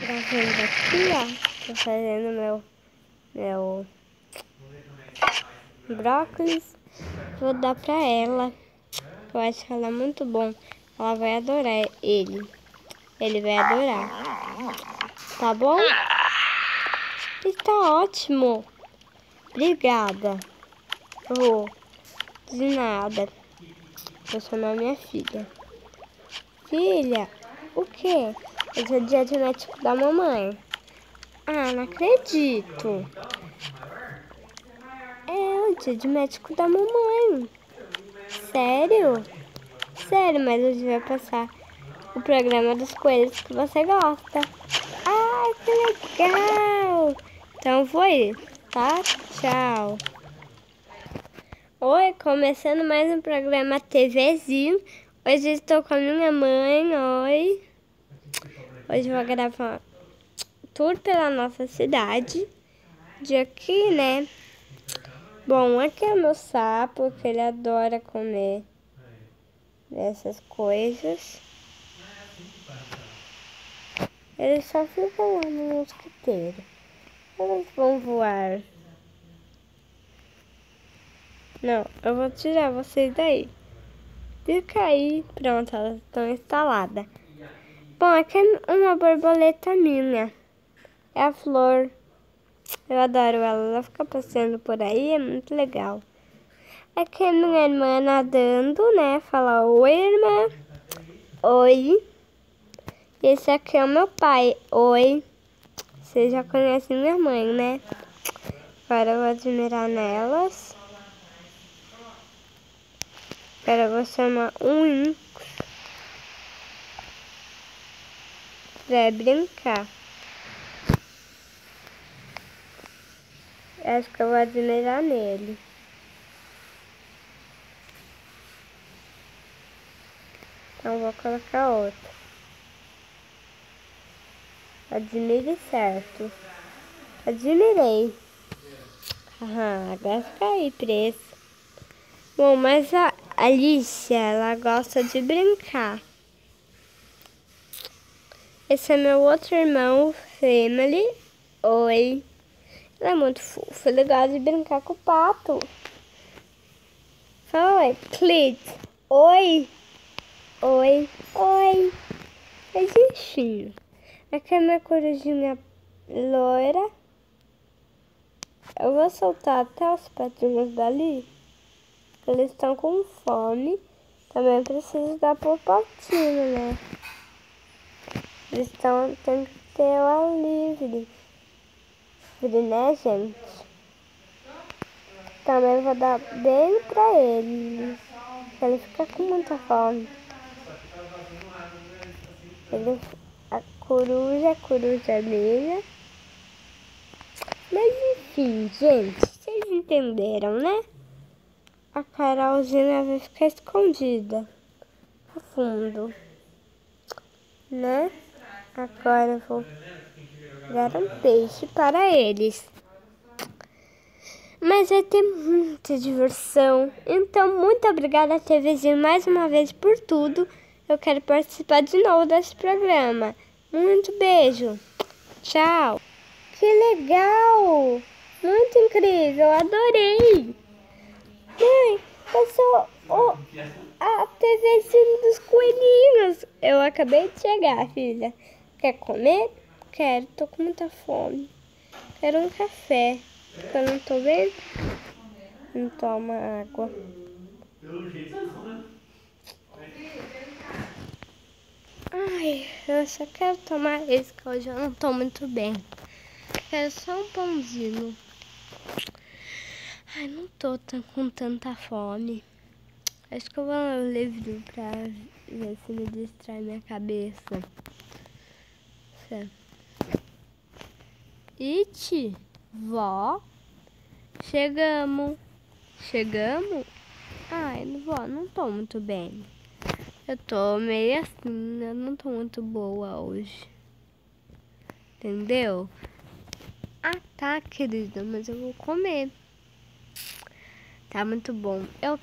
Gravando aqui, ó. Tô fazendo meu brócolis. Vou dar pra ela. Eu acho que ela é muito bom. Ela vai adorar ele. Ele vai adorar. Tá bom? Está ótimo. Obrigada. Oh, de nada. Vou chamar minha filha. Filha, o quê? Hoje é dia de médico da mamãe. Ah, não acredito. É o dia de médico da mamãe. Sério? Sério, mas hoje vai passar o programa dos coelhos que você gosta. Ah, que legal! Então foi, tá? Tchau. Oi, começando mais um programa TVzinho. Hoje estou com a minha mãe, oi. Hoje eu vou gravar tour pela nossa cidade. De aqui, né? Bom, aqui é o meu sapo, que ele adora comer dessas coisas. Ele só fica lá no mosquiteiro. Eles vão voar. Não, eu vou tirar vocês daí. Fica aí. Pronto, elas estão instaladas. Bom, aqui é uma borboleta minha. É a Flor. Eu adoro ela. Ela fica passeando por aí, é muito legal. Aqui é minha irmã nadando, né? Fala oi, irmã. Oi. Esse aqui é o meu pai. Oi. Você já conhece minha mãe, né? Agora eu vou admirar nelas. Agora eu vou chamar um Inx pra brincar. Acho que eu vou admirar nele. Então vou colocar outro. Admire certo. Admirei. Agora fica aí preso. Bom, mas a Alicia, ela gosta de brincar. Esse é meu outro irmão, Family. Oi. Ela é muito fofa, legal de brincar com o pato. Oi, Clit. Oi. Oi. Oi. Oi, bichinho. Aqui é minha corujinha loira. Eu vou soltar até os patinhos dali. Eles estão com fome. Também preciso dar pro patinho, né? Eles tem que ter o ar livre. Né, gente? Também vou dar bem pra eles. Ele fica com muita fome. A coruja minha. Mas enfim, gente, vocês entenderam, né? A Carolzinha vai ficar escondida no fundo, né? Agora eu vou dar um peixe para eles. Mas vai ter muita diversão. Então, muito obrigada, TVzinho, mais uma vez por tudo. Eu quero participar de novo desse programa. Muito beijo. Tchau. Que legal! Muito incrível, adorei! Mãe, passou a TVzinho dos coelhinhos. Eu acabei de chegar, filha. Quer comer? Quero, tô com muita fome. Quero um café. Eu não tô bem? Não toma água. Ai, eu só quero tomar esse, que hoje eu não tô muito bem. Quero só um pãozinho. Ai, não tô com tanta fome. Acho que eu vou ler o livro pra ver se me distrai minha cabeça. Iti, vó, chegamos. Chegamos? Ai, vó, não tô muito bem. Eu tô meio assim, eu não tô muito boa hoje. Entendeu? Ah, tá, querida, mas eu vou comer. Tá muito bom. Eu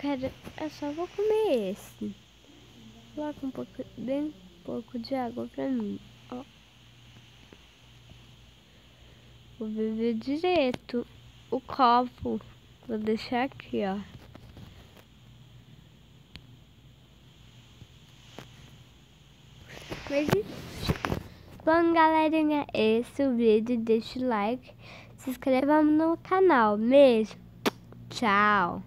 só vou comer esse. Coloca bem pouco de água pra mim, ó. Vou beber direto o copo. Vou deixar aqui, ó. Bom, galerinha, esse é o vídeo. Deixa o like, se inscreva no canal. Beijo, tchau.